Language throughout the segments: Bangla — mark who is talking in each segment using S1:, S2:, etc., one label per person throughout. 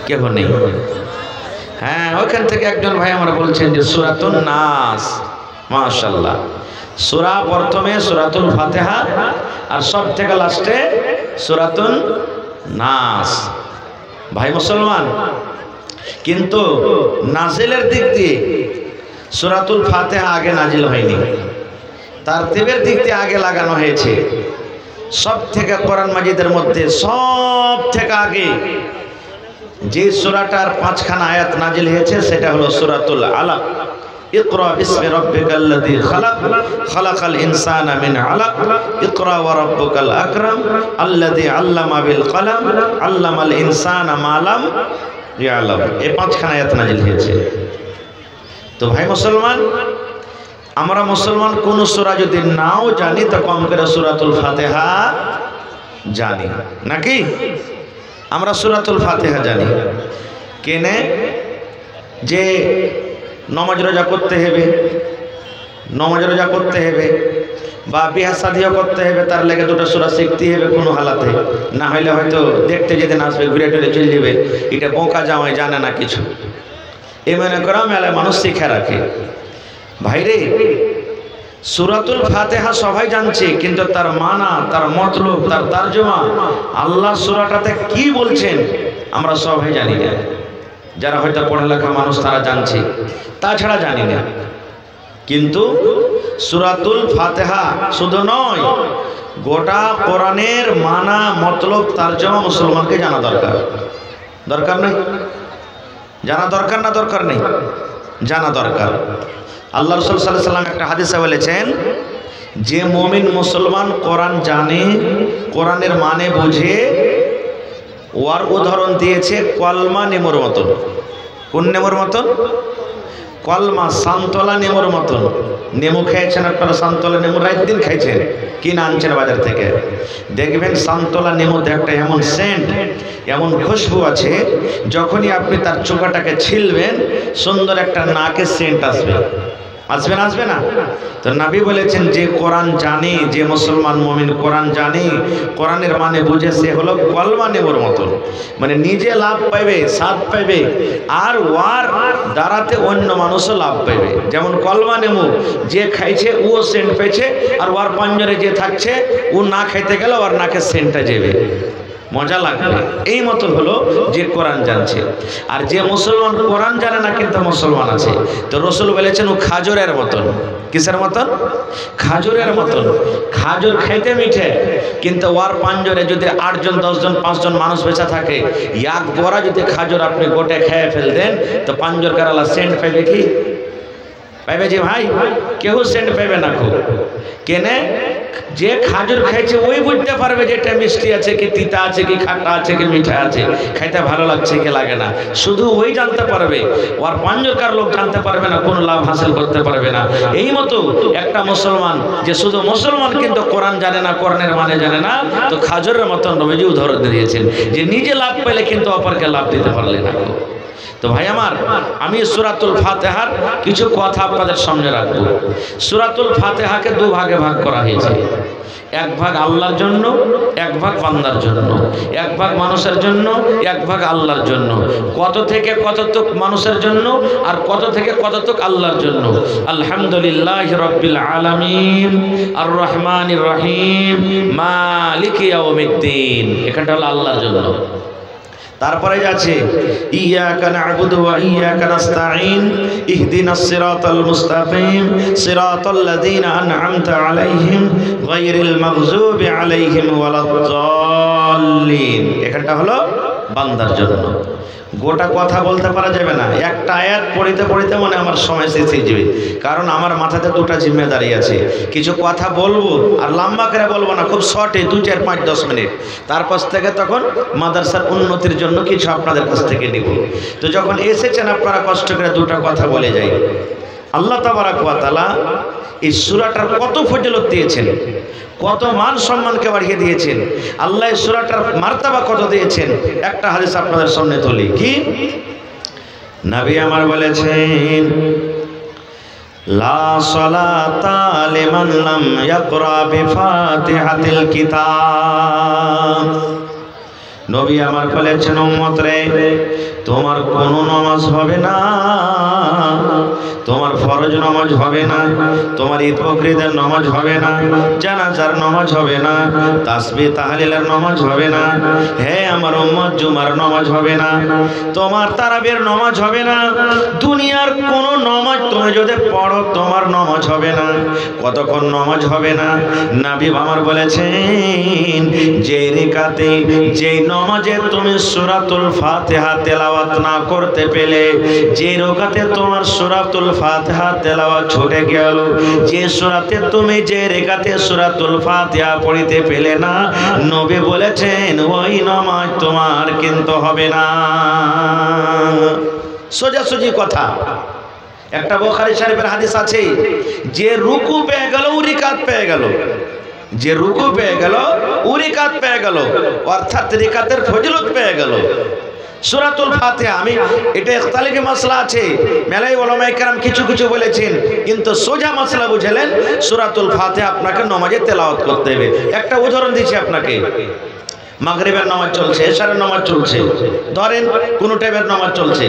S1: কেহ নেই। হ্যাঁ, ওইখান থেকে একজন ভাই আমরা বলছেন যে সূরাতুন নাস। মাশাআল্লাহ, সূরা প্রথমে সূরাতুল ফাতিহা আর সব থেকে লাস্টে সূরাতুন নাস। ভাই মুসলমান, কিন্তু নাজিলের দিক দিয়ে সূরাতুল ফাতিহা আগে নাজিল হয়নি, তারতিবের দিক দিয়ে আগে লাগানো হয়েছে। সব থেকে কোরআন মাজিদের মধ্যে সব থেকে আগে যে সূরাটার 5খানা আয়াত নাজিল হয়েছে সেটা হলো সূরাতুল আলাক। ইকরা বিসমি রাব্বিকাল্লাযী খালাক, খালাকাল ইনসানা মিন আলাক, ইকরা ওয়া রাব্বুকাল আকরাম, আল্লাযী আল্লামা বিল কলম, আল্লামাল ইনসানা মা লাম ইয়ালাম। এই 5খানা আয়াত নাজিল হয়েছে। তো ভাই মুসলমান, আমরা মুসলমান কোন সূরা যদি নাও জানি তো কম করে সূরাতুল ফাতিহা জানি নাকি? আমরা সূরাতুল ফাতিহা জানি কেনে? যে নমাজ রোজা করতে হবে, নমাজ রোজা করতে হবে বা বিয়া শাদিও করতে হবে, তার লেগে দুটো সূরা শিখতে হবে কোনো হালাতে, না হইলে হয়তো দেখতে যেদিন আসবে ঘুরে টুরে চলে যাবে, এটা বোকা জামাই জানে না কিছু, এ মনে করা মেলায় মানুষ শিখে রাখে। ভাইরে, সূরাতুল ফাতিহা সবাই জানছে, কিন্তু তার মানা, তার মতলব, তার তরজমা, আল্লাহ সূরাটাতে কি বলছেন আমরা সবাই জানি না। যারা হয়তো পড়ালেখা মানুষ তারা জানছে, তাছাড়া জানি না। কিন্তু সূরাতুল ফাতিহা শুধু নয়, গোটা কোরআনের মানা, মতলব, তরজমা মুসলমানকে জানা দরকার। দরকার নেই? জানা দরকার না দরকার নেই? জানা দরকার। আল্লাহ রাসূল সাল্লাল্লাহু আলাইহি ওয়াসাল্লাম একটা হাদিসে বলেছেন, যে মুমিন মুসলমান কোরআন জানে, কোরআনের মানে বুঝে, ওর উদাহরণ দিয়েছে কলমা নেমুর মতন। কোন নেমুর মতন? কলমা, সান্তলা নেমুর মতন। নেমু খেয়েছেন আপনারা? সান্তলা নেমু রাত দিন খাইছেন, কিনে আনছেন বাজার থেকে। দেখবেন সান্তলা নেমুতে একটা এমন সেন্ট, এমন খুশবু আছে, যখনই আপনি তার চোখাটাকে ছিলবেন সুন্দর একটা নাকে সেন্ট আসবে। আসবে না? আসবে না? তো নবী বলেছেন, যে কোরআন জানে, যে মুসলমান মুমিন কোরআন জানে, কোরআনের মানে বুঝে, সে হলো কলমা নেমুর মতন। মানে নিজে লাভ পাইবে, স্বাদ পাইবে, আর ওয়ার দ্বারাতে অন্য মানুষও লাভ পাইবে। যেমন কলমা নেমু যে খাইছে ও সেন্ট পেয়েছে, আর ওর পাঞ্জরে যে থাকছে ও না খাইতে গেলে ওর নাকে সেন্টটা যাবে, মজা লাগবে। এই মতন হলো যে কোরআন জানছে। আর যে মুসলমান কোরআন জানে না কিন্তু মুসলমান আছে, তো রাসূল বলেছেন ও খাজুরের মতন। কিসের মতন? খাজুরের মতন। খাজুর খাইতে মিঠে, কিন্তু ওর পাঞ্জরে যদি 8 জন 10 জন 5 জন মানুষ বেঁচে থাকে, এক বড়া যদি খাজুর আপনি গোটে খেয়ে ফেল দেন, তো পাঞ্জর কারালা সেন্ট পাইবে কি? পাইবে যে ভাই? কেউ সেন্ট পাইবে না। খুব কেনে? যে খাজুর খাইছে ওই বুঝতে পারবে যে এটা মিষ্টি আছে কি তিতা আছে কি খাটা আছে কি মিঠা আছে, খাইতে ভালো লাগছে কি লাগে না, শুধু ওই জানতে পারবে। ওর পাঞ্জরকার লোক জানতে পারবে না, কোনো লাভ হাসিল করতে পারবে না। এই মতো একটা মুসলমান যে শুধু মুসলমান কিন্তু কোরআন জানে না, কোরআনের মানে জানে না, তো খাজুরের মতন নবীজি উদাহরণ দিয়েছেন যে নিজে লাভ পেলে কিন্তু অপরকে লাভ দিতে পারলে না। তো ভাই আমার, আমি সূরাতুল ফাতিহার কিছু কথা আপনাদের সামনে রাখবো। সূরাতুল ফাতিহাকে 2 ভাগে ভাগ করা হয়েছে। এক ভাগ আল্লাহর জন্য, এক ভাগ বান্দার জন্য। এক ভাগ মানুষের জন্য, এক ভাগ আল্লাহর জন্য। কত থেকে কতটুক মানুষের জন্য আর কত থেকে কতটুক আল্লাহর জন্য। আলহামদুলিল্লাহি রাব্বিল আলামিন, আর রহমানির রহিম, মালিকি ইয়াউমিদ্দিন। এখানটা হলো আল্লাহর জন্য। তারপরে আছে ইয়াকা না'বুদু ওয়া ইয়াকা নাস্তাঈন, ইহদিনাস সিরাতাল মুস্তাকিম, সিরাতাল লাযীনা আন'আমতা আলাইহিম, গায়রিল মাগযুবি আলাইহিম ওয়ালাদ-দাল্লিন। এখানটা হলো বান্দার জন্য। গোটা কথা বলতে পারা যাবে না, একটা আয়াত পড়িতে পড়িতে মনে আমার সময় শেষ হয়ে যাবে, কারণ আমার মাথাতে 2টা জিম্মেদারি আছে। কিছু কথা বলবো, আর লম্বা করে বলবো না, খুব শর্টে 2, 4, 5, 10 মিনিট। তারপর থেকে তখন মাদ্রাসার উন্নতির জন্য কিছু আপনাদের কাছ থেকে নিব। তো যখন এসেছেন আপনারা কষ্ট করে 2টা কথা বলে যাই। আল্লাহ তাবারাক ওয়া তাআলা এই সূরাটার কত ফজিলত দিয়েছেন, কত মান সম্মানকে বাড়িয়ে দিয়েছেন, আল্লাহ এই সূরাটার মার্তাবা কত দিয়েছেন। একটা হাদিস আপনাদের সামনে তুলি। কি নবী আমার বলেছেন, লা সালাতা লিমান লাম ইয়াকরা বিফাতিহাতিল কিতাব। নবী আমার বলেছেন, উম্মত রে, তোমার কোনো নামাজ হবে না, তোমার ফরজ নামাজ হবে না, তোমার ঈদ বকরিদের নামাজ হবে না, জানাজার নামাজ হবে না, তাসবিহ তাহলিলের নামাজ হবে না, হে আমার উম্মত জুমার নামাজ হবে না, তোমার তারাবির নামাজ হবে না, দুনিয়ার কোনো নামাজ তুমি যদি পড়ো তোমার নামাজ হবে না। কতক্ষণ নামাজ হবে না? নবী আমার বলেছেন যে রিকাতে যে নামাজে তুমি সূরাতুল ফাতিহা তেলাওয়াত না করতে পেলে, যে রাকাতে তোমার সূরাতুল ফাতিহা তেলাওয়াত ছুটে গেল, যে সূরাতে তুমি যে রিকাতে সূরাতুল ফাতিহা পড়িতে পেলে না, নবী বলেছেন ওই নামাজ তোমার কিন্তু হবে না। সোজাসুজি কথা। একটা বুখারী শরীফের হাদিস আছে, যে রুকু পেয়ে গেল রিকাত পেয়ে গেল, যে রুকু পেয়ে গেল রিকাত পেয়ে গেল, অর্থাৎ রিকাতের ফজিলত পেয়ে গেল। সূরাতুল ফাতিহা, আমি এটা ইখতিলাফি মাসলা আছে, মেলাই উলামায়ে কেরাম কিছু কিছু বলেছেন, কিন্তু সোজা মাসলা বুঝলেন সূরাতুল ফাতিহা আপনাকে নামাজে তেলাওয়াত করতে হবে। একটা উদাহরণ দিচ্ছি আপনাকে। মাগরিবের নামাজ চলছে, এশারের নামাজ চলছে, ধরেন কোন টাইমের নামাজ চলছে,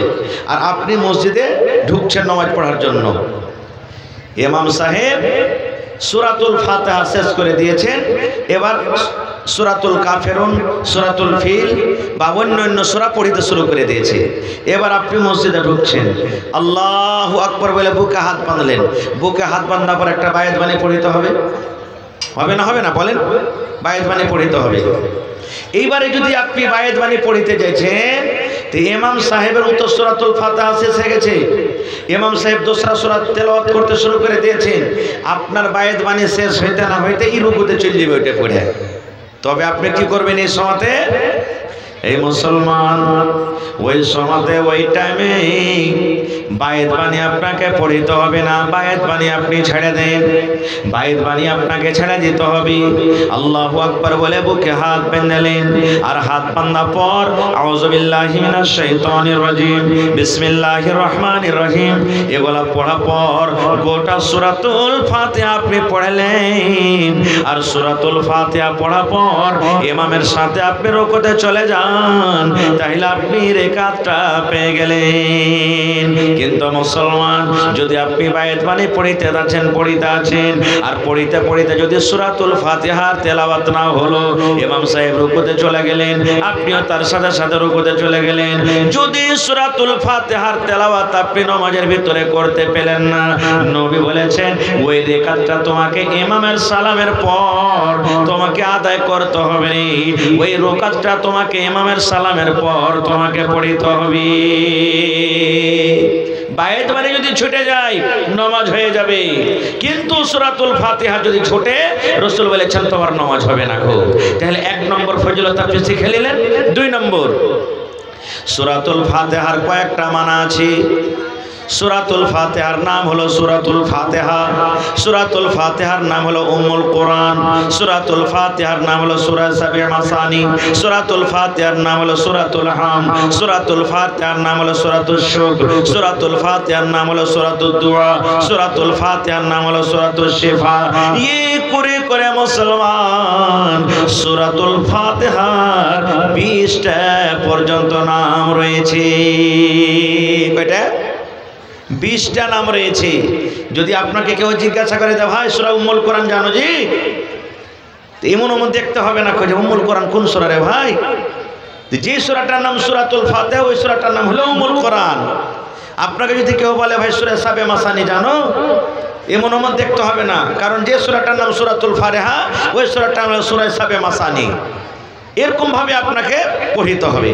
S1: আর আপনি মসজিদে ঢুকছেন নামাজ পড়ার জন্য। ইমাম সাহেব সূরাতুল ফাতিহা শেষ করে দিয়েছেন, এবার সূরাতুল কাফিরুন, সূরাতুল ফিল বা অন্যান্য সূরা পড়িতে শুরু করে দিয়েছে। এবার আপনি মসজিদে ঢুকছেন, আল্লাহু আকবার বলে বুকে হাত বাঁধলেন। বুকে হাত বাঁধার পর একটা বায়াত বাণী পড়িতে হবে, হবে না? হবে না? বলেন। বায়াত বাণী পড়িতে হবে। এইবারে যদি আপনি বায়াত বাণী পড়িতে যাচ্ছেন, তো ইমাম সাহেবের উত্তর সূরাতুল ফাতিহা শেষ হয়ে গেছে, ইমাম সাহেব দোসরা সূরা তেলাওয়াত করতে শুরু করে দিয়েছেন, আপনার বায়াত বাণী শেষ হইতে না হইতে এই রুকুতে চলে যাবে ওইটা পড়ে। তবে আপনি কি করবেন এই সময়তে? এই মুসলমান ওই সময়তে ওই টাইমে বায়াত বাণী আপনাকে পড়িতে হবে না, বায়াত বাণী আপনি ছেড়ে দেন, বায়াত বাণী আপনাকে ছেড়ে দিতে হবে। আল্লাহু আকবার বলে বুকে হাত বাঁধলেন, আর হাত বাঁধার পর আউযু বিল্লাহি মিনাশ শাইতানির রাজিম, বিসমিল্লাহির রহমানির রহিম এগুলা পড়ার পর গোটা সূরাতুল ফাতিহা আপনি পড়লেন। আর সূরাতুল ফাতিহা পড়ার পর ইমামের সাথে আপনি রুকুতে চলে যান, তাহলে আপনি রিকাতটা পেয়ে গেলেন। কিন্তু মুসলমান, যদি আপনি বায়াত বাণী পড়িতে আছেন আর পড়িতে পড়িতে যদি সূরাতুল ফাতিহার তেলাওয়াত না হলো, ইমাম সাহেব রুকুতে চলে গেলেন, আপনিও তার সাথে সাথে রুকুতে চলে গেলেন, যদি সূরাতুল ফাতিহার তেলাওয়াত আপনি নামাজের ভিতরে করতে পেলেন না, নবী বলেছেন ওই রিকাতটা তোমাকে ইমামের সালামের পর তোমাকে আদায় করতে হবে। ওই রুকাতটা তোমাকে ইমামের সালামের পর তোমাকে পড়িতে হবে। বায়াত বাণী যদি ছুটে যায় নামাজ হয়ে যাবে, কিন্তু সূরাতুল ফাতিহা যদি ছুটে, রাসূল বলেছেন তোমার নামাজ হবে না। তাহলে এক নম্বর ফজিলত আপনি শিখে নিলেন। দুই নম্বর, সূরাতুল ফাতিহার কয়েকটা মানা আছে। সূরাতুল ফাতিহার নাম হলো সূরাতুল ফাতিহা, সূরাতুল ফাতিহার নাম হলো উম্মুল কোরআন, সূরাতুল ফাতিহার নাম হলো সূরা সাবি'আ মাসানি, সূরাতুল ফাতিহার নাম হলো সূরাতুল হাম, সূরাতুল ফাতিহার নাম হলো সূরাতুল শুকর, সূরাতুল ফাতিহার নাম হলো সূরাতুদ দুআ, সূরাতুল ফাতিহার নাম হলো সূরাতুল শিফা। এই করে করে মুসলমান সূরাতুল ফাতিহার 20টা পর্যন্ত নাম রয়েছে। কয়টা? 20টা নাম রয়েছে। যদি আপনাকে কেউ জিজ্ঞাসা করে যে ভাই সূরা উম্মুল কোরআন জানো জি, এমন দেখতে হবে না যে উম্মুল কোরআন কোন সূরা রে ভাই, যে সূরাটার নাম সূরাতুল ফাতিহা ওই সূরাটার নাম হলো উম্মুল কোরআন। আপনাকে যদি কেউ বলে ভাই সূরা সাবি'আ মাসানি জানো, এমন দেখতে হবে না, কারণ যে সূরাটার নাম সূরাতুল ফাতিহা ওই সূরাটার নাম হলো সূরা সাবি'আ মাসানি। এরকম ভাবে আপনাকে পড়িতে হবে।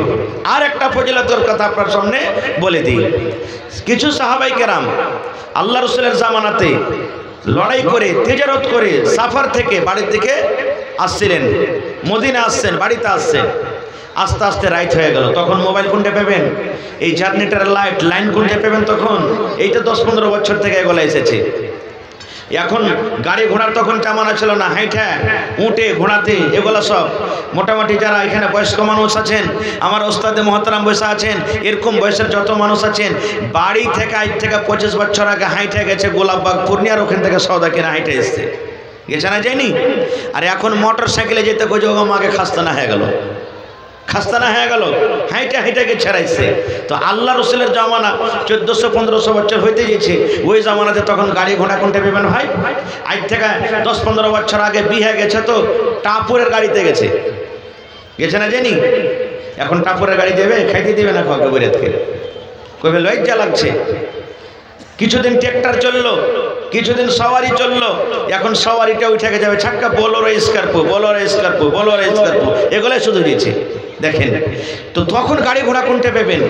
S1: আর একটা ফজিলতের কথা আপনার সামনে বলে দিই। কিছু সাহাবায়ে কেরাম আল্লাহ রাসূলের জামানাতে লড়াই করে, তিজারত করে সফর থেকে বাড়ির দিকে আসছিলেন, মদিনা আসছেন, বাড়িতে আসছেন। আস্তে আস্তে রাইট হয়ে গেল। তখন মোবাইল কোনটা পেবেন, এই জার্নিটার লাইন কোনটা পেবেন, তখন এইটা 10-15 বছর থেকে এগুলো এসেছে। এখন গাড়ি ঘোড়ার তখন জামানা ছিল না, হাইটা উঠে ঘোড়াতে এগুলা সব মোটামুটি যারা এখানে বয়স্ক মানুষ আছেন, আমার ওস্তাদে মহতারাম বসে আছেন, এরকম বয়সের যত মানুষ আছেন, বাড়ি থেকে আজ থেকে 25 বছর আগে হাইটে গেছে গোলাপবাগ পূর্ণিয়ার, ওখান থেকে সওদা কিনে হাইটে এসছে, গেছে না যায়নি। আর এখন মোটর সাইকেলে যেতে গজমাকে খাস্তা না হয়ে গেল। খাস্তানা হয়ে গেল, হাইটে হাইটে গে ছেড়াইছে। তো আল্লাহ রসুলের জামানা 1400-1500 বছর হইতে গেছে, ওই জামানাতে তখন গাড়ি ঘোড়া কোনটা পেবেন ভাই? আজ থেকে 10-15 বছর আগে বিয়ে গেছে তো টাপুরের গাড়িতে গেছে না জানি। এখন টাপুরের গাড়ি দেবে, খাইতে দিবে না কাউকে বেরেতকে, কবে লজ্জা লাগছে। কিছুদিন ট্রেক্টর চললো, কিছুদিন সওয়ারি চললো, এখন সওয়ারিটা উঠে যাবে ছাক্কা বোলোরো স্কর্পো, বোলোরো স্কর্পো, বোলোরো স্কর্পো, এগুলাই শুধু দিয়েছে। দেখেন তো তখন গাড়ি ঘোড়া কোনটা পেবেন?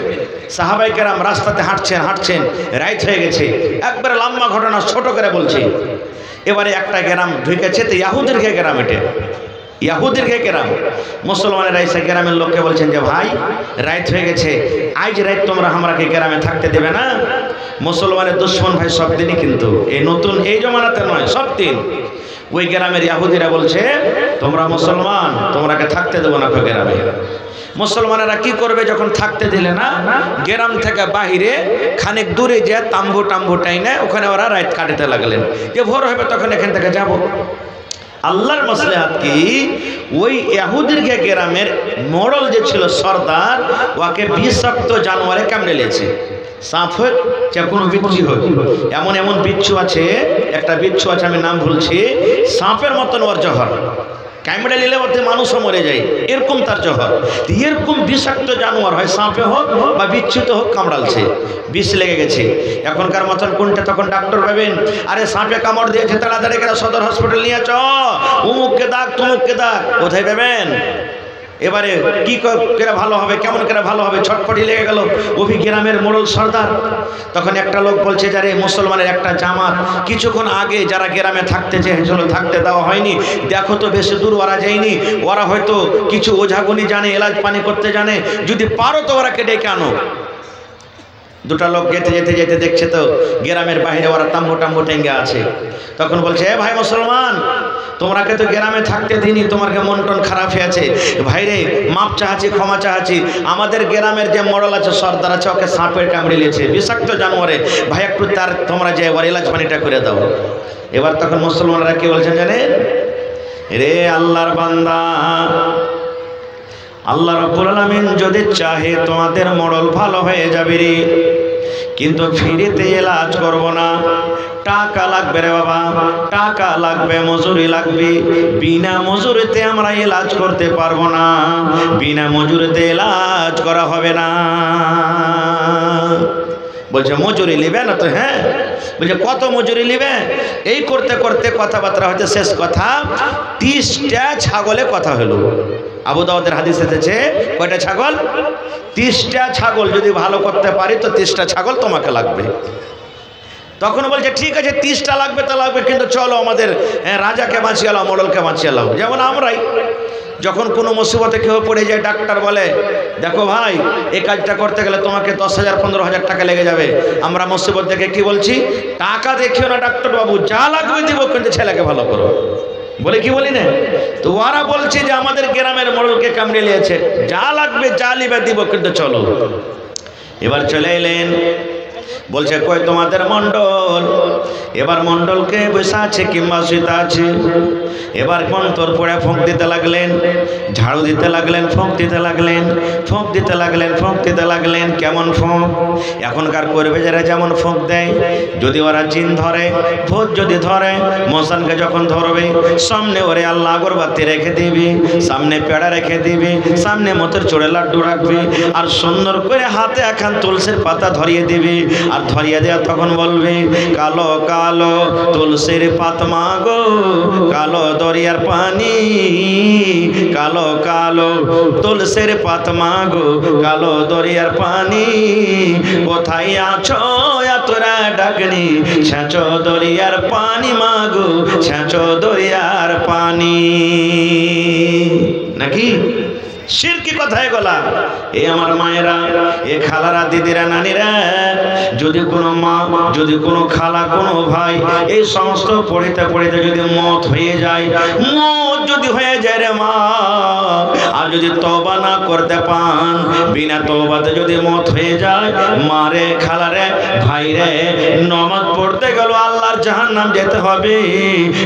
S1: সাহাবাই কেরাম রাস্তাতে হাঁটছেন, রাইট হয়ে গেছে। একবারে লম্বা ঘটনা ছোট করে বলছি। এবারে একটা গ্রাম ঢুকেছে, তো ইয়াহুদের গ্রাম, এটা ইয়াহুদের গ্রাম। মুসলমানের এসে গ্রামের লোককে বলছেন যে ভাই রাইত হয়ে গেছে, আজ রাইত তোমরা আমরাকে গ্রামে থাকতে দেবে না? মুসলমানের দুশ্মন ভাই সব দিনই, কিন্তু এই নতুন এই জমানাতে নয়, সব দিন। ওই গ্রামের ইয়াহুদিরা বলছে তোমরা মুসলমান, তোমরাকে থাকতে দেবো না গ্রামে। মুসলমানেরা কি করবে যখন থাকতে দিলে না? গ্রাম থেকে বাহিরে খানিক দূরে যে তাম্বু টাইনে ওখানে ওরা রাত কাটাতে লাগলেন, যে ভোর হবে তখন এখান থেকে যাব। আল্লাহর মাসলাহাত কি, ওই ইয়াহুদের গ্রামের মোড়ল যে ছিল সর্দার, ওকে বিষাক্ত জানোয়ারে কামড়ে লেছে। সাপ হোক যে কোনো বিচ্ছু হোক, এমন এমন বিচ্ছু আছে, একটা বিচ্ছু আছে আমি নাম ভুলছি, সাপের মতন ওর জহর, কামড়ে নিলে ওতে মানুষও মরে যায়, এরকম তার জহর। এরকম বিষাক্ত জানোয়ার হয়, সাপে হোক বা বিচ্ছুত হোক, কামড়ালছে, বিষ লেগে গেছে। এখনকার মতন কোনটা তখন ডাক্তার পাবেন, আরে সাপে কামড় দিয়েছে তাড়াতাড়ি করে সদর হসপিটাল নিয়ে চ, উমুককে দাগ তুমুককে দাগ, কোথায় পাবেন? এবারে কি করে ভালো হবে, কেমন করে ভালো হবে, ছটফটি লেগে গেল। ওই গ্রামের মোড়ল সর্দার। তখন একটা লোক বলছে, যারে মুসলমানের একটা জামাত কিছুক্ষণ আগে যারা গ্রামে থাকতে চেয়েছিল, থাকতে দেওয়া হয়নি, দেখো তো বেশি দূর ওরা যায়নি, ওরা হয়তো কিছু ওঝাগুনি জানে, এলাজ পানি করতে জানে, যদি পারো তো ওরাকে ডেকে আনো। দুটা লোক যেতে দেখছে তো গ্রামের বাইরে ওরা তাম্বু টেঙ্গে আছে। তখন বলছে, এ ভাই মুসলমান, তোমরাকে তো গ্রামে থাকতে দিনি, তোমাকে মন টন খারাপ হয়ে আছে, ভাইরে মাপ চাহাচ্ছি, ক্ষমা চাহাচ্ছি, আমাদের গ্রামের যে মোড়ল আছে, সর্দার আছে, ওকে সাপের কামড়ে নিয়েছে, বিষাক্ত জানোয়ারে, ভাই একটু তার তোমরা যে এবার এলাজ পানিটা করে দাও। এবার তখন মুসলমানরা কি বলছেন জানেন? রে আল্লাহর বান্দা, আল্লাহ রাব্বুল আলামিন যদি চাহে তোমাদের মোড়ল ভালো হয়ে যাবে রে, কিন্তু ফ্রিতে এলাজ করব না, টাকা লাগবে রে বাবা, টাকা লাগবে, মজুরি লাগবে। বিনা মজুরিতে আমরা এলাজ করতে পারবো না, বিনা মজুরিতে এলাজ করা হবে না। বলছে মজুরি নেবে না তো? হ্যাঁ। বলছে কত মজুরি নেবে? এই করতে করতে কথাবার্তা হতে শেষ কথা 30টা ছাগলে কথা হলো। আবু দাউদের হাদিস এসেছে, কয়টা ছাগল? 30টা ছাগল যদি ভালো করতে পারি তো 30টা ছাগল তোমাকে লাগবে। তখন বলছে ঠিক আছে 30টা লাগবে তো লাগবে, কিন্তু চলো আমাদের রাজাকে বাঁচিয়ে এলাম, মোড়লকে বাঁচিয়ে এলাম। যেমন আমরাই যখন কোনো মুসিবতে কেউ পড়ে যায়, ডাক্তার বলে দেখো ভাই এই কাজটা করতে গেলে তোমাকে 10,000-15,000 টাকা লেগে যাবে। আমরা মুসিবত দেখে কি বলছি? টাকা দেখিও না ডাক্তার বাবু, যা লাগবে দিব, কিন্তু ছেলেকে ভালো করো, বলে কি বলি না? তো ওরা বলছে যে আমাদের গ্রামের মোড়লকে কামড়ে নিয়েছে, যা লাগবে যা লিবে দিব, কিন্তু চলো। এবার চলে এলেন, বলছে কই তোমাদের মন্ডল? এবার মন্ডলকে বসে আছে কিংবা শুতে আছে। এবার মন্তর পড়ে ফোঁক দিতে লাগলেন, ঝাড়ু দিতে লাগলেন, ফোঁক দিতে লাগলেন, ফোঁক দিতে লাগলেন, ফোঁক দিতে লাগলেন। কেমন ফোঁক? এখনকার করবে যারা যেমন ফোঁক দেয়, যদি ওরা জিন ধরে, ভূত যদি ধরে, মশানকে যখন ধরবে, সামনে ওরে আল্লাহ আগরবাতি রেখে দিবি, সামনে পেড়া রেখে দিবি, সামনে মতের চড়ে লাড্ডু রাখবি, আর সুন্দর করে হাতে এখন তুলসীর পাতা ধরিয়ে দিবি। আর ধরিয়ে দেওয়া তখন বলবে কালো কালো তুলসীর পাতমা গো, কালো দরিয়ার পানি, কালো কালো তুলসীর পাতমা গো, কালো দরিয়ার পানি, কোথায় আছো তোরা ডাকনি, ছেঁচো দরিয়ার পানি মাগো, ছেঁচো দরিয়ার পানি। নাকি শিরকি কথায় গলা? এ আমার মায়েরা, এ খালারা, দিদিরা, নানিরা, যদি কোনো মা, যদি কোনো খালা, কোনো ভাই এই সমস্ত পড়িতে পড়িতে যদি মত হয়ে যায়, মত যদি হয়ে যায় রে মা, আর যদি তওবা না করতে পান, বিনা তওবাতে যদি মত হয়ে যায়, মারে, খালারে, ভাইরে, নামাজ পড়তে গেল, আল্লাহ আল্লাহর জাহান্নাম যেতে হবে,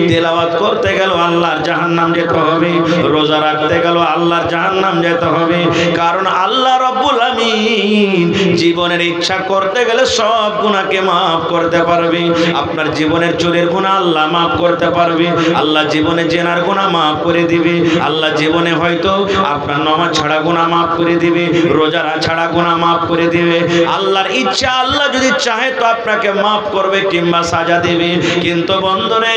S1: তেলাওয়াত করতে গেল আল্লাহর জাহান্নাম যেতে হবে, রোজা রাখতে গেল আল্লাহর জাহান্নাম যেতে হবে। কারণ আল্লাহ রব্বুল আমিন জীবনের ইচ্ছা করতে গেলে সব গুনাহকে মাফ করতে পারবে। আপনার জীবনের চোরের গুনাহ আল্লাহ মাফ করতে পারবে, আল্লাহ জীবনে জেনার গুনাহ মাফ করে দিবে, আল্লাহ জীবনে হয়তো আপনার নামাজ ছাড়া গুনাহ মাফ করে দিবে, রোজা ছাড়া গুনাহ মাফ করে দিবে। আল্লাহর ইচ্ছা, আল্লাহ যদি চাহে তো আপনাকে মাফ করবে কিংবা সাজা দেবে। কিন্তু বন্ধুরে,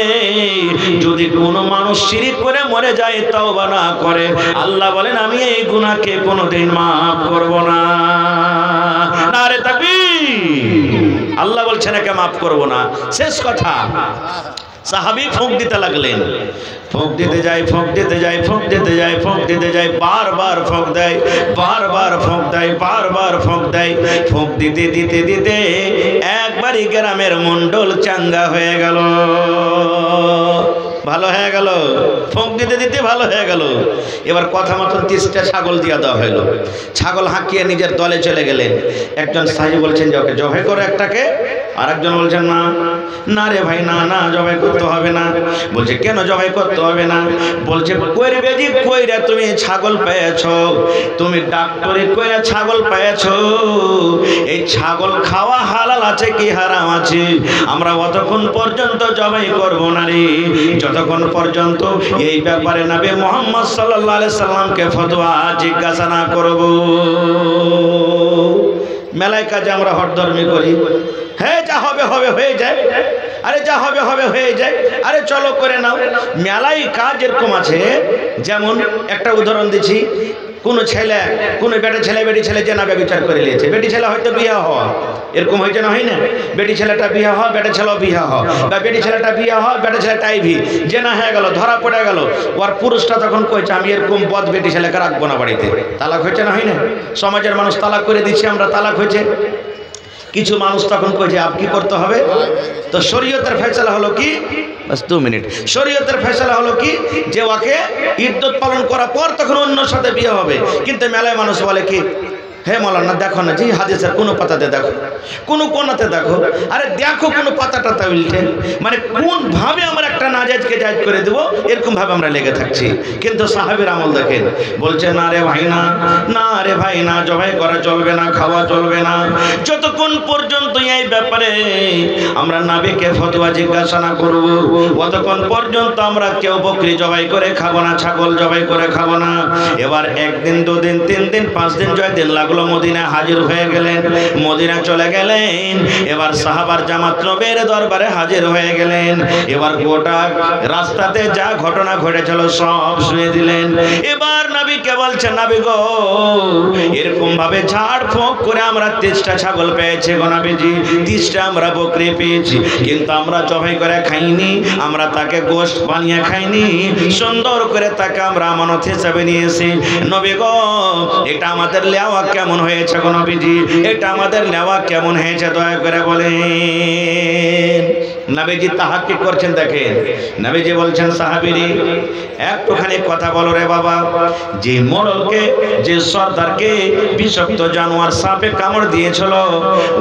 S1: যদি কোনো মানুষ শিরিক করে মরে যায়, তওবা না করে, আল্লাহ বলেন আমি এই গুনাহকে কোনোদিন মাফ করব না। নারে তাকবীর। আল্লাহ বলছেন একে মাফ করব না। শেষ কথা, সাহাবী ফোঁক দিতে লাগলেন, ফোঁক দিতে যায়, ফোঁক দিতে যায়, ফোঁক দিতে যায়, ফোঁক দিতে যায়, বারবার ফোঁক দেয়, বারবার ফোঁক দেয়, বারবার ফোঁক দেয়। ফোঁক দিতে দিতে দিতে একবারই গ্রামের মণ্ডল চাঙ্গা হয়ে গেল, ভালো হয়ে গেল, ফোঁক দিতে দিতে ভালো হয়ে গেল। এবার কথা মতন 30টা ছাগল দিয়ে দেওয়া হলো। ছাগল হাঁকিয়ে নিজের দলে চলে গেলেন। একজন সাহেব বলছেন যে ওকে জবাই করে একটাকে, আর একজন বলছেন না, না রে ভাই, না না জবাই করতে হবে না। বলছে কেন জবাই করতে হবে না? বলছে কইরে জি কইরা তুমি ছাগল পেয়েছো, তুমি ডাক্তারি কইরা ছাগল পেয়েছো, এই ছাগল খাওয়া হালাল আছে কি হারাম আছে? আমরা অতক্ষণ পর্যন্ত জবাই করব না রে, যতক্ষণ পর্যন্ত এই ব্যাপারে নবী মুহাম্মদ সাল্লাল্লাহু আলাইহি সাল্লামকে ফতোয়া জিজ্ঞাসা না করব। মেলায় কাজে আমরা হঠধর্মী করি, হ্যাঁ যা হবে হবে হয়ে যায়, আরে যা হবে হবে হয়ে যায়, আরে চলো করে নাও। মেলায় কাজ এরকম আছে, যেমন একটা উদাহরণ দিচ্ছি, কোনো ছেলে, কোনো বেটা ছেলে বেটি ছেলে জেনা ব্যভিচার করে নিয়েছে, বেটি ছেলে হয়তো বিয়ে হওয়া, এরকম হয়েছে না, হয় না? বেটি ছেলেটা বিয়ে হওয়া, বেটা ছেলেও বিয়ে হওয়া, বা বেটি ছেলেটা বিয়ে হওয়া, বেটা ছেলেটা আইভি, জেনা হয়ে গেল, ধরা পড়ে গেল। ওর পুরুষটা তখন কইছে আমি এরকম বদ বেটি ছেলেকে রাখবো না বাড়িতে। তালাক হয়েছে না, হয় না? সমাজের মানুষ তালাক করে দিচ্ছে, আমরা তালাক হয়েছে। কিছু মানুষ তখন কইছে আপ কি করতে হবে? তো শরীয়তের ফয়সালা হলো কি, বাস 2 মিনিট, শরীয়তের ফয়সালা হলো কি যে ওকে ইদ্দত পালন করার পর তখন অন্যর সাথে বিয়ে হবে। কিন্তু মেলায় মানুষ বলে কি, হে মৌলানা দেখো না জি হাদিসের কোনো পাতাতে দেখো, কোনো কোনাতে দেখো, আরে দেখো কোনো পাতাটা উল্টে, মানে কোন ভাবে আমরা একটা নাজায়েজকে জায়েজ করে দেব, এরকম ভাবে আমরা লেগে থাকছি। কিন্তু সাহাবীর আমল দেখেন, বলছে না রে ভাই না, না রে ভাই না, জবাই করা চলবে না, খাওয়া চলবে না, যতক্ষণ পর্যন্ত এই ব্যাপারে আমরা নবীকে ফতোয়া জিজ্ঞাসা না করব, ততক্ষণ পর্যন্ত আমরা কেউ বকরি জবাই করে খাবো না, ছাগল জবাই করে খাবো না। এবার 1 দিন 2 দিন 3 দিন 5 দিন 6 দিন লাগলো, মদিনায় হাজির হয়ে গেলেন, মদিনা চলে গেলেন। এবার সাহাবার জামাত নবীর দরবারে হাজির হয়ে গেলেন। এবার গোটা রাস্তাতে যা ঘটনা ঘটেছিল সব শুনিয়ে দিলেন। এবার নবীকে বলছেন, নবী গো এরকম ভাবে ঝাড় ফোঁক করে আমরা 30টা ছাগল পেয়েছি গো নবীজি, 30টা আমরা বকরি পেয়েছি, কিন্তু আমরা জবাই করে খাইনি, আমরা তাকে গোশত বানিয়ে খাইনি, সুন্দর করে তাকে আমরা আমানত হিসেবে নিয়েছি। নবী গো এটা আমাদের লেওয়া কেমন হয়েছে গো নবীজি, এটা আমাদের নেওয়া কেমন হয়েছে দয়া করে বলেন। নবীজি তাহাক্কুক করছেন, দেখেন নবীজি বলছেন সাহাবীরে একটুখানি কথা বলো রে বাবা, যে মোড়লকে, যে সর্দারকে বিষাক্ত জানোয়ার সাপে কামড় দিয়েছিল,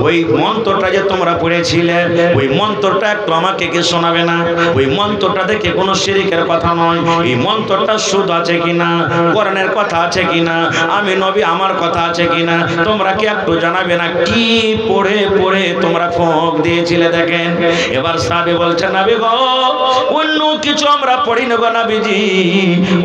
S1: ওই মন্ত্রটা যে তোমরা পড়েছিলে, ওই মন্ত্রটা একটু আমাকে কি শোনাবে না? ওই মন্ত্রটা দেখে কোনো শিরকের কথা নয়, এই মন্ত্রটা সুদ আছে কিনা, কোরআনের কথা আছে কিনা, আমি নবী আমার কথা আছে কিনা, তোমরা কি একটু জানাবে না? কি পড়ে পড়ে তোমরা ফোঁক দিয়েছিলে দেখেন। এবার সাহাবী বলছেন, নবী গো অন্য কিছু আমরা পড়ি না গো নবীজি,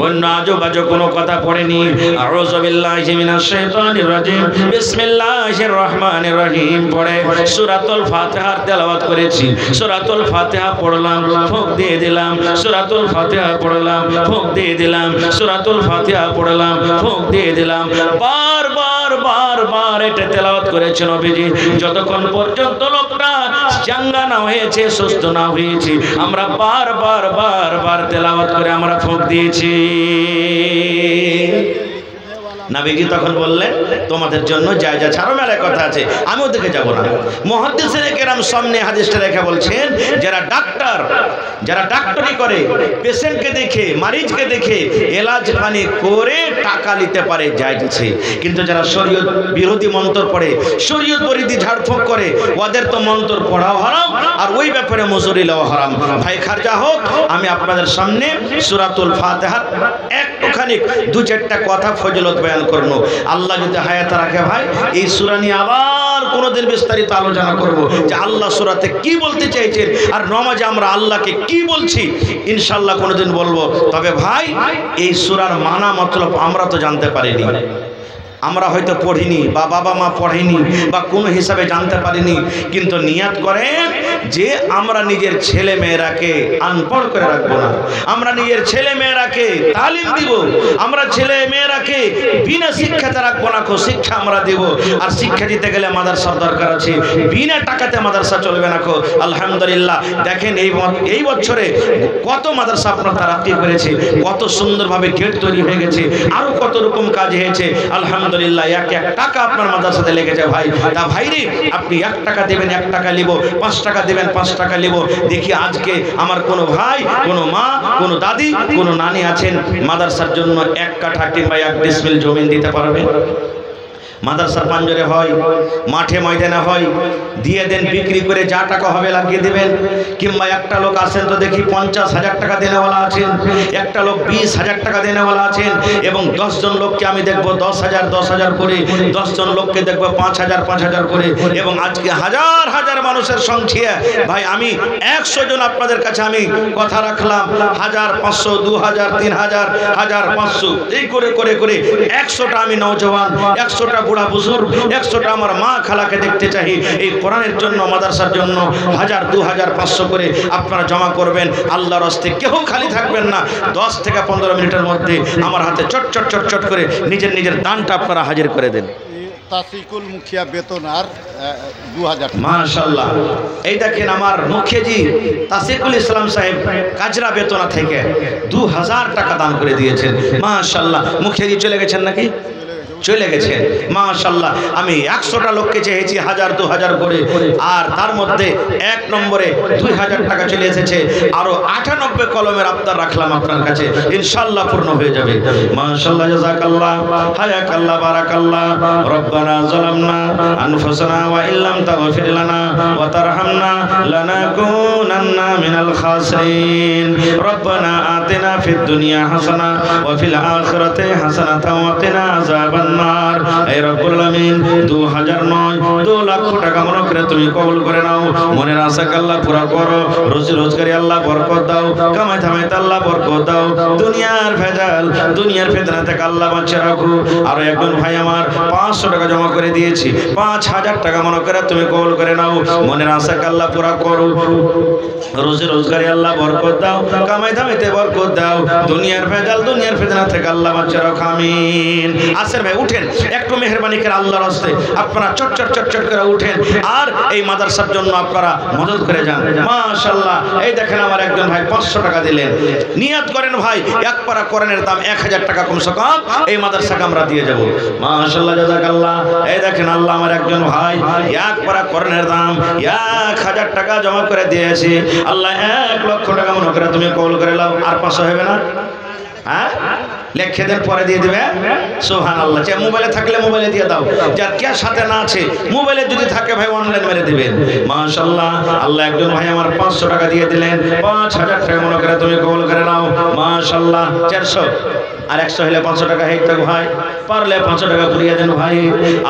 S1: অন্য আজেবাজে কোনো কথা পড়েনি। আউযু বিল্লাহি মিনাশ শাইতানির রাজিম, বিসমিল্লাহির রহমানির রহিম পড়ে সূরাতুল ফাতিহার তেলাওয়াত করেছি। সূরাতুল ফাতিহা পড়লাম, ফোঁক দিয়ে দিলাম, সূরাতুল ফাতিহা পড়লাম, ফোঁক দিয়ে দিলাম, সূরাতুল ফাতিহা পড়লাম, ফোঁক দিয়ে দিলাম। বারবার বারবার এটা তেলাওয়াত করেছেন নবীজি, যতক্ষণ পর্যন্ত লোকটা চাঙ্গা না হয়েছে, সুস্থ না হয়েছে। আমরা বারবার বারবার তেলাওয়াত করে আমরা ফোঁক দিয়েছি। নবীজি তখন বললেন তোমাদের জন্য জায়েজ আছে। আরো মেলায় কথা আছে, আমি ওদিকে যাব না। মুহাদ্দিসিনে কেরাম সামনে হাদিসটা রেখে বলছেন যারা ডাক্তারি করে, পেশেন্টকে দেখে, মারিজকে দেখে এলাজ পানি করে টাকা নিতে পারে, জায়েজ আছে। কিন্তু যারা শরীয়ত বিরোধী মন্ত্র পড়ে, শরীয়ত বিরোধী ঝাড়ফুঁক করে, ওদের তো মন্ত্র পড়াও হারাম আর ওই ব্যাপারে মজুরি লওয়া হারাম। ভাই খারজা হোক, আমি আপনাদের সামনে সূরাতুল ফাতিহার একটুখানি দু চারটা কথা ফজিলত বয়ান করব। আল্লাহ যদি হায়াত রাখে ভাই এই সূরা নিয়ে আবার কোনোদিন বিস্তারিত আলোচনা করব যে আল্লাহ সূরাতে কি বলতে চাইছেন আর নামাজে আমরা আল্লাহকে কি বলছি, ইনশাআল্লাহ কোনোদিন বলবো। তবে ভাই এই সূরার মানা মতলব আমরা তো জানতে পারিনি, আমরা হয়তো পড়িনি বা বাবা মা পড়েনি বা কোনো হিসাবে জানতে পারিনি, কিন্তু নিয়াত করেন যে আমরা নিজের ছেলে মেয়েরাকে আনপড় করে রাখবো না, আমরা নিজের ছেলে মেয়েরাকে তালিম দিব, আমরা ছেলে মেয়েরাকে বিনা শিক্ষাতে রাখবো না, শিক্ষা আমরা দিব। আর শিক্ষা দিতে গেলে মাদ্রাসার দরকার আছে, বিনা টাকাতে মাদ্রাসা চলবে না। আলহামদুলিল্লাহ দেখেন এই বছরে কত মাদ্রাসা আপনার তারাক্কি করেছে, কত সুন্দরভাবে গেট তৈরি হয়ে গেছে, আরো কত রকম কাজ হয়েছে। আলহামদুলিল্লাহ এক টাকা আপনার মাদ্রাসাতে লেগেছে ভাই। তা ভাইরে আপনি 1 টাকা দেবেন 1 টাকা নিব, 5 টাকা দেবেন 5 টাকা নিব। দেখি আজকে আমার কোনো ভাই, কোনো মা, কোনো দাদি, কোনো নানি আছেন মাদ্রাসার জন্য 1 কাঠা কিংবা 1 ডিসমিল জমি দিতে পারবেন? মাদ্রাসার পাঞ্জরে হয়, মাঠে ময়দানে হয়, দিয়ে দেন, বিক্রি করে যা টাকা হবে লাগিয়ে দেবেন। কিংবা একটা লোক আসেন তো দেখি 50,000 টাকা দেনেওয়ালা আছেন, একটা লোক 20,000 টাকা দেনেওয়ালা আছেন, এবং 10 জন লোককে আমি দেখবো 10,000 করে, 10 জন লোককে দেখবো 5,000 করে, এবং আজকে হাজার হাজার মানুষের সংখ্যা ভাই আমি 100 জন আপনাদের কাছে আমি কথা রাখলাম, 1,000, 500, 2,000, 3,000, 1,500 এই করে করে করে 100টা আমি নওজওয়ান, 100টা বুড়া বুজুর্গ, 100টা আমার মা খালাকে দেখতে চাই। এই কোরআনের জন্য মাদ্রাসার জন্য 1,000, 2,000, 500 করে আপনারা জমা করবেন। আল্লাহর রাস্তে কেউ খালি থাকবেন না। 10 থেকে 15 মিনিটের মধ্যে আমার হাতে চট চট চট চট করে নিজের দানটা আপনারা হাজির করে দেন।
S2: তাসিকুল মুখিয়া বেতন আর 2,000
S1: মাশাআল্লাহ। এই দেখেন আমার মুখিয়াজি তাসিকুল ইসলাম সাহেব কাজরা বেতনা থেকে 2,000 টাকা দান করে দিয়েছেন। মাশাআল্লাহ। মুখিয়াজি চলে গেছেন নাকি? চলে গেছেন। মাশাআল্লাহ। আমি 100টা লোককে চেয়েছি 1,000, 2,000 করে, আর তার মধ্যে 1 নম্বরে 2,000 টাকা চলে এসেছে। আরো 98 কলমের আবদার রাখলাম আপনার কাছে, ইনশাআল্লাহ পূর্ণ হয়ে যাবে। মাশাআল্লাহ। জাযাকাল্লাহ, হায়াকাল্লাহ, বারাকাল্লাহ। রব্বানা যালামনা আনফুসানা ওয়া ইল্লাম তাগফির লানা ওয়া তারহামনা লানাকুনান্না মিনাল খাসিরিন। রব্বানা আতিনা ফিদ দুনিয়া হাসানা ওয়া ফিল আখিরাতি হাসানাতাও ওয়া কিনা আযাবান নার। হে রব্বুল আলামিন 2,000 নয় 2 লক্ষ টাকা মনে করে তুমি কবুল করে নাও। মনের আশাকে আল্লাহ পুরা করো, রুজি রোজগারে আল্লাহ বরকত দাও, কামাই ধামাইতে আল্লাহ বরকত দাও, দুনিয়ার ভেজাল, দুনিয়ার ফিতনা থেকে আল্লাহ বাঁচিয়ে রাখো। আর একজন ভাই আমার 500 টাকা জমা করে দিয়েছি, 5,000 টাকা মনে করে তুমি কবুল করে নাও। মনের আশাকে আল্লাহ পুরা করো, রুজি রোজগারে আল্লাহ বরকত দাও, কামাই ধামাইতে বরকত দাও, দুনিয়ার ভেজাল, দুনিয়ার ফিতনা থেকে আল্লাহ বাঁচিয়ে রাখো। আমিন। আসেন ভাই উঠেন, একটু মেহেরবানি করে আল্লাহর রাস্তে আপনারা চট চট চট চট করে উঠেন, আর এই মাদ্রাসার জন্য আপনারা মদদ করে যান। মাশাআল্লাহ। এই দেখেন আমার একজন ভাই 500 টাকা দিলেন। নিয়ত করেন ভাই এক পারা কোরআনের দাম 1,000 টাকা কমসে কম এই মাদ্রাসাকে আমরা দিয়ে যাব। মাশাআল্লাহ, জাযাকাল্লাহ। এই দেখেন আল্লাহ আমার একজন ভাই এক পারা কোরআনের দাম 1,000 টাকা জমা করে দিয়েছে। আল্লাহ 1 লক্ষ টাকা মনে করে তুমি কবুল করে নাও। আর 500 হবে না? হ্যাঁ, লেখে দেন, পরে দিয়ে দিবে। সুবহানাল্লাহ। যে মোবাইলে থাকলে মোবাইলে দিয়ে দাও, যার কে সাথে না আছে মোবাইলে যদি থাকে ভাই অনলাইন মেরে দিবেন। মাশাআল্লাহ। আল্লাহ একজন ভাই আমার 500 টাকা দিয়ে দিলেন। 5,000 টাকা মনে করে তুমি কবুল করে নাও। মাশাআল্লাহ। 400 আর 100 হলে 500 টাকা হয়ে থাক ভাই, পারলে 500 টাকা পুরিয়ে দেন ভাই।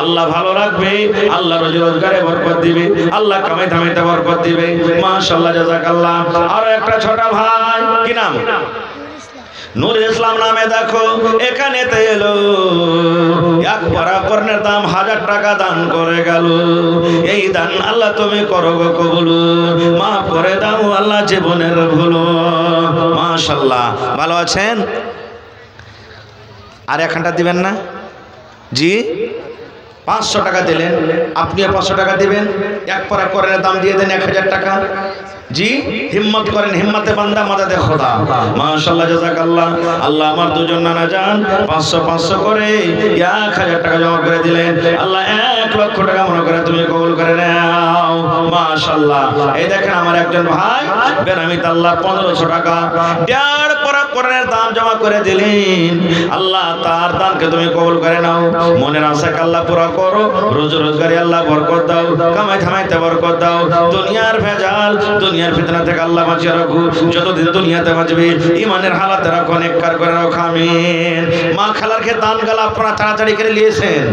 S1: আল্লাহ ভালো রাখবে, আল্লাহ রোজি রোজগারে বরকত দিবে, আল্লাহ কামাই ধামাইতে বরকত দিবে। মাশাআল্লাহ, জাযাকাল্লাহ। আর একটা ছোট ভাই, কি নাম? নূরুল ইসলাম নামে, দেখো এখানে এলো, এক পারা কোরআনের দাম 1,000 টাকা দান করে গেল। এই দান আল্লাহ তুমি করো গো কবুল, মাফ করে দাও আল্লাহ জীবনের ভুল। মাশাআল্লাহ। ভালো আছেন? আর 1 দিবেন না? জি, 500 টাকা দিলেন, আপনিও 500 টাকা দিবেন। এক পারা কোরআনের দাম দিয়ে দেন 1,000 টাকা। জি হিম্মত করেন, হিম্মতে বান্দা মাদাদে খোদা। মাশাআল্লাহ জাযাকাল্লাহ। আল্লাহ আমার দুজন নানা যান 500 করে 1000 টাকা জমা করে দিলেন। আল্লাহ 1 লক্ষ টাকা মনে করে তুমি কবুল করে নাও। মাশাআল্লাহ। এই দেখেন আমার একজন ভাই বেনামিতে আল্লাহ 1500 টাকা 1.5 পারা কোরআনের দাম জমা করে দিলেন। আল্লাহ তার দানকে তুমি কবুল করে নাও। মনের আশাকে আল্লাহ পুরা করো, রোজগারে আল্লাহ বরকত দাও, কামাই ধামাইতে বরকত দাও। দুনিয়ার ভেজাল, দুনিয়ার ফিতনা থেকে আল্লাহ বাঁচিয়ে রাখো। যতদিন দুনিয়াতে বাঁচবে ইমানের হালাতে রাখো, নেককার করে রাখো। আমিন। মা খালার কে দান গালা আপনারা তাড়াতাড়ি করে নিয়েছেন।